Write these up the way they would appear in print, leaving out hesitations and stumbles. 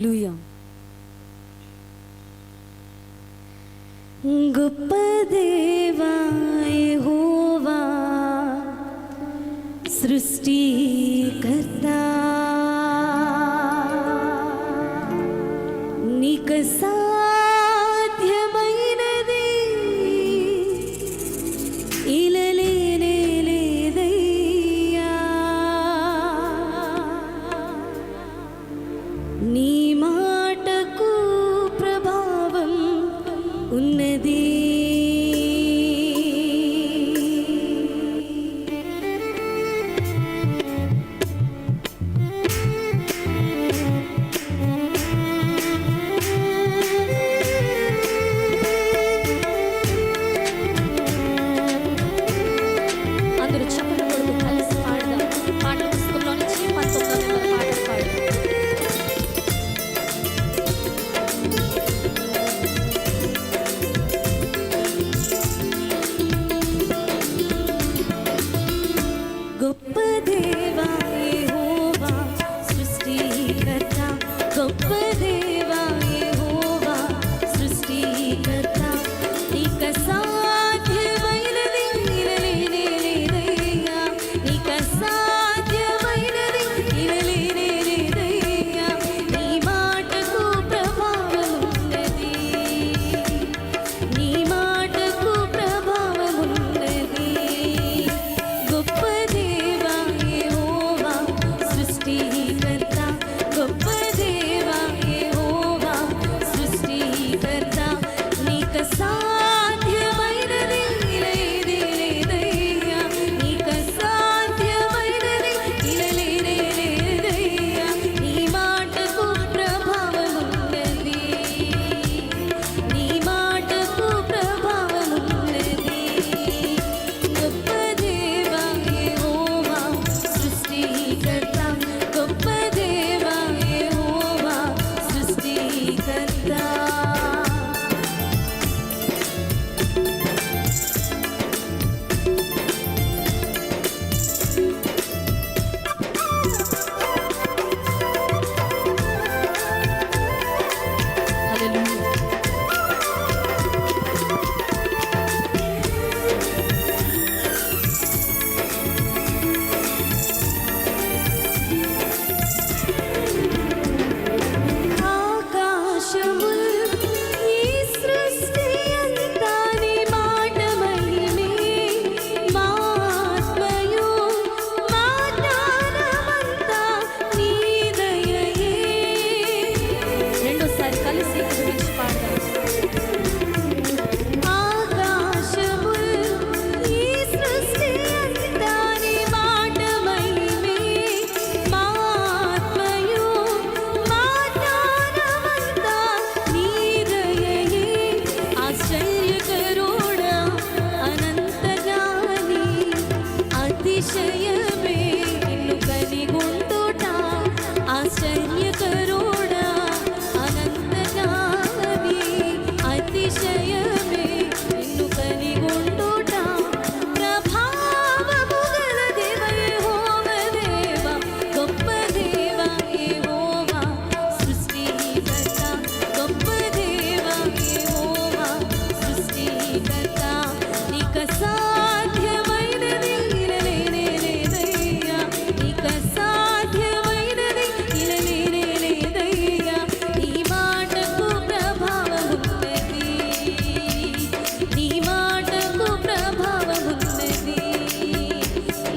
హల్లెలూయా. గొప్ప దేవా యెహోవా సృష్టికర్త, నీకు సాధ్యమైనది ఇలలేనే లేదయ్యా. నీ మాటకు ప్రభావం ఉన్నది. అందరూ చప్పట్లు కొడుతూ కలిసి పాడదాం. పాటల పుస్తకంలో నుంచి 19వ నెంబర్ పాటలు పాడదాం. గొప్ప దేవా యెహోవా సృష్టికర్త, గొప్ప దేవా యెహోవా సృష్టికర్త, నీకు సాధ్యమైనది ఇలలేనే లేదయ్యా. నీకు సాధ్యమైనది ఇలలేనే లేదయ్యా. నీ మాటకు ప్రభావం ఉన్నది. నీ మాటకు ప్రభావం ఉన్నది. గొప్ప దేవా యెహోవా సృష్టికర్త, గొప్ప దేవా యెహోవా సృష్టికర్త, నీకు సాధ్యమైనది ఇలలేనే లేదయ్యా. నీకు సాధ్యమైనది ఇలలేనే లేదయ్యా. నీ మాటకు ప్రభావం ఉన్నది. నీ మాటకు ప్రభావం ఉన్నది. గొప్ప దేవా యెహోవా సృష్టికర్త, గొప్ప దేవా యెహోవా సృష్టికర్త. హల్లెలూయా. ఆకాశముల్ ఈ సృష్టి అంతా నీ మాట మహిమే. మా ఆత్మయు మా జ్ఞానమంతా నీ దయయే. రెండోసారి కలిసి గురించి పాడదాం. ఆకాశముల్ ఈ సృష్టి అంతా నీ మాట మహిమే. మా ఆత్మయు మా జ్ఞానమంతా నీ దయయే. ఆశ్చర్యకరుడా అనంత జ్ఞాని, అతిశయమే నిన్ను కలిగుండుట. ఆశ్చర్యకరుడా అనంత జ్ఞాని, అతిశయమే నిన్ను కలిగుండుట. ప్రభావము గల దేవ యెహోవా దేవా, గొప్ప దేవా యెహోవా సృష్టికర్త, గొప్ప దేవా యెహోవా సృష్టికర్త, నీకు సాధ్యమైనది ఇలలేనే లేదయ్యా. నీకు సాధ్యమైనది ఇలలేనే లేదయ్యా. నీ మాటకు ప్రభావం ఉన్నది. నీ మాటకు ప్రభావం ఉన్నది.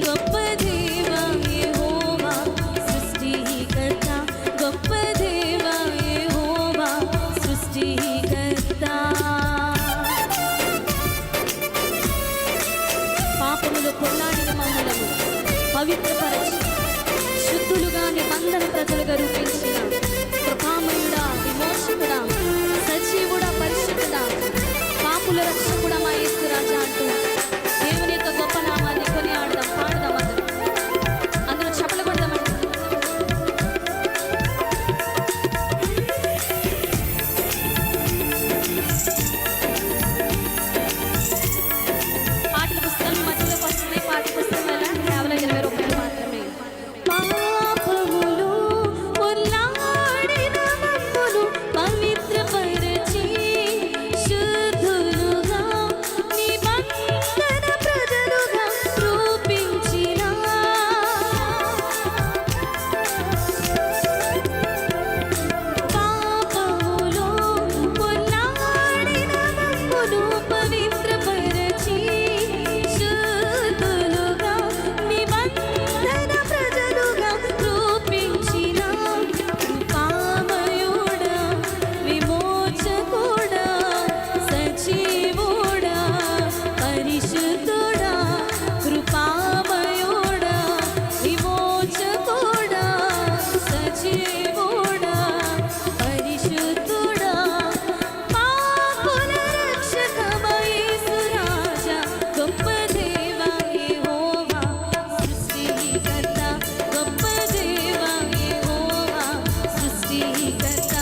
గొప్ప దేవా యెహోవా సృష్టికర్త, గొప్ప దేవా యెహోవా సృష్టికర్త. పాపములో కొల్లాడిన మమ్మలను పవిత్రపరచి శుద్ధులుగా నిబంధన ప్రజలుగా రూపించిన కృపామయుడా, విమోచకుడా, సజీవుడా, పరిశుద్ధుడా, పాపుల రక్షకుడా మా యేసు రాజా అంటూ దేవుని యొక్క గొప్ప నామాన్ని కొనియాడదాం. పాడదాం అందరూ. అందరూ చప్పట్లు కొడదామండి. పాటల పుస్తకాలు మధ్యలోకి వస్తున్నాయి. పాటల పుస్తకం వల్ల కేవలం 20 రూపాయలు మాత్రమే. పాపములు ఉల్లా సృష్టికర్త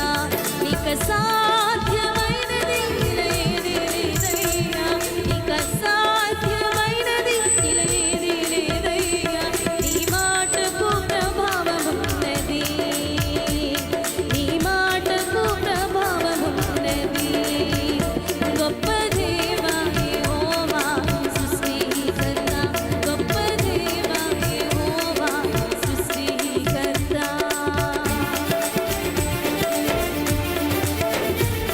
నీకు సాధ్యమైనది ఏది లేదయ్యా, నీకు అసాధ్యమైనది ఏది లేదయ్యా. నీ మాటకు ప్రభావమున్నది, నీ మాటకు ప్రభావమున్నది. గొప్ప దేవా యెహోవా సృష్టికర్త, గొప్ప దేవా యెహోవా సృష్టికర్త.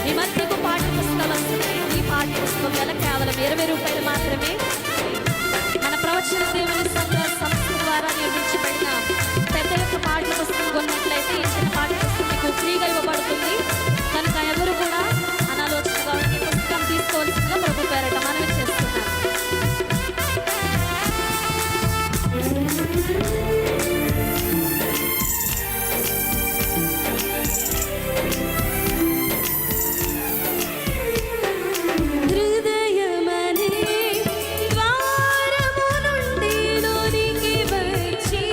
మీ మధ్యకు పాఠ్య పుస్తకాలు వస్తున్నాయి. ఈ పాఠ్య పుస్తకం గల కేవలం 20 రూపాయలు మాత్రమే. మన ప్రవచన దేవుని సంస్థ ద్వారా నిర్మించబడిన పెద్ద యొక్క పాఠ్య పుస్తకం కొన్నట్లయితే ఈ చిన్న పాఠ్య పుస్తకం మీకు ఫ్రీగా ఇవ్వబడుతుంది. కనుక ఎవరు కూడా అనాలోచనగా ఈ పుస్తకం తీసుకోవాల్సిందిగా ప్రభు పేరట మనవి చేస్తున్నారు. హృదయమనే ద్వారము నుండి లోనికి వచ్చి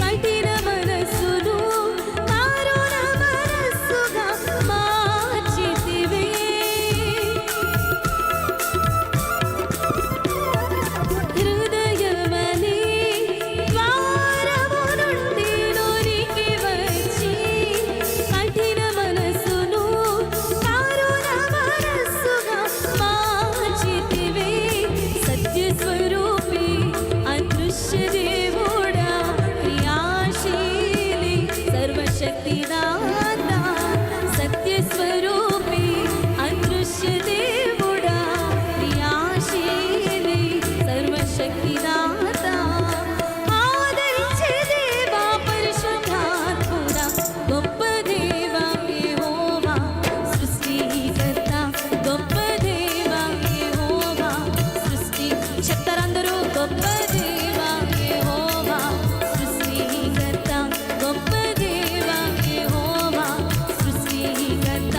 కఠిన మనస్సును కరుణ మనస్సుగా మార్చితివే. హృదయమనే ద్వారము నుండి లోనికి వచ్చి కఠిన మనస్సును కరుణ మనస్సుగా మార్చితివే. సత్యస్వరూపి అదృశ్య దేవుడా క్రియాశీలి సర్వశక్తిదాత, సత్యస్వరూపి అదృశ్య దేవుడా క్రియాశీలి సర్వశక్తిదాత. ఆదరించే దేవా పరిశుద్ధాత్ముడా, గొప్ప దేవా యెహోవా సృష్టికర్త, గొప్ప దేవా యెహోవా సృష్టి. చెప్తారందరూ గొప్ప దేవా యెహోవా సృష్టికర్త, గొప్ప దేవా యెహోవా సృష్టికర్త.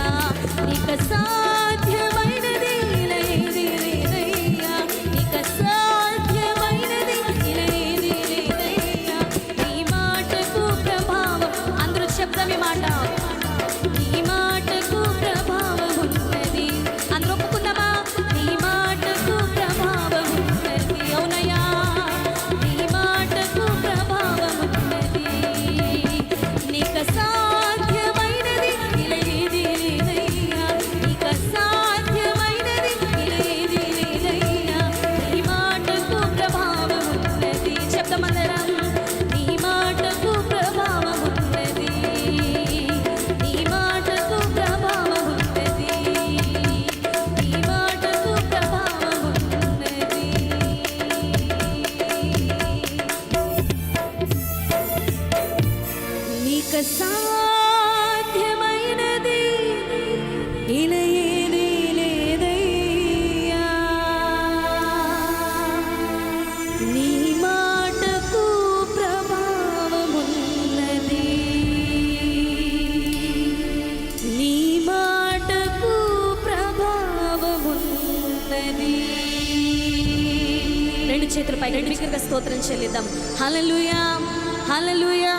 నీకు సాధ్యమైనది ఏది లేదయ్యా, నీకు సాధ్యమైనది ఏది లేదయ్యా. నీ మాటకు ప్రభావం, అందరూ చెప్తాం ఈ మాట. నీ మాటకు ప్రభావం ఉన్నది. అందరూ ఒప్పుకుందామా? నీ మాటకు ప్రభావం ఉన్నది. అవునయ్యా, నీ మాటకు ప్రభావం ఉన్నది. నీకు సాధ్యమైనది ఏది లేదయ్యా, నీకు సాధ్యమైనది ఏది లేదయ్యా. నీ మాటకు ప్రభావం ఉన్నది. చెప్తామందరం. నీ మాటకు ప్రభావం ఉన్నది, నీ మాటకు ప్రభావం ఉన్నది, నీ మాటకు ప్రభావం ఉన్నది. నీకు సాధ్యమైనది ఏది లేదయ్యా, నీ మాటకు ప్రభావమున్నది, నీ మాటకు ప్రభావమున్నది. రెండు చేతులపై బిగ్గరగా స్తోత్రం చెల్లిద్దాం. హల్లెలూయా, హల్లెలూయా.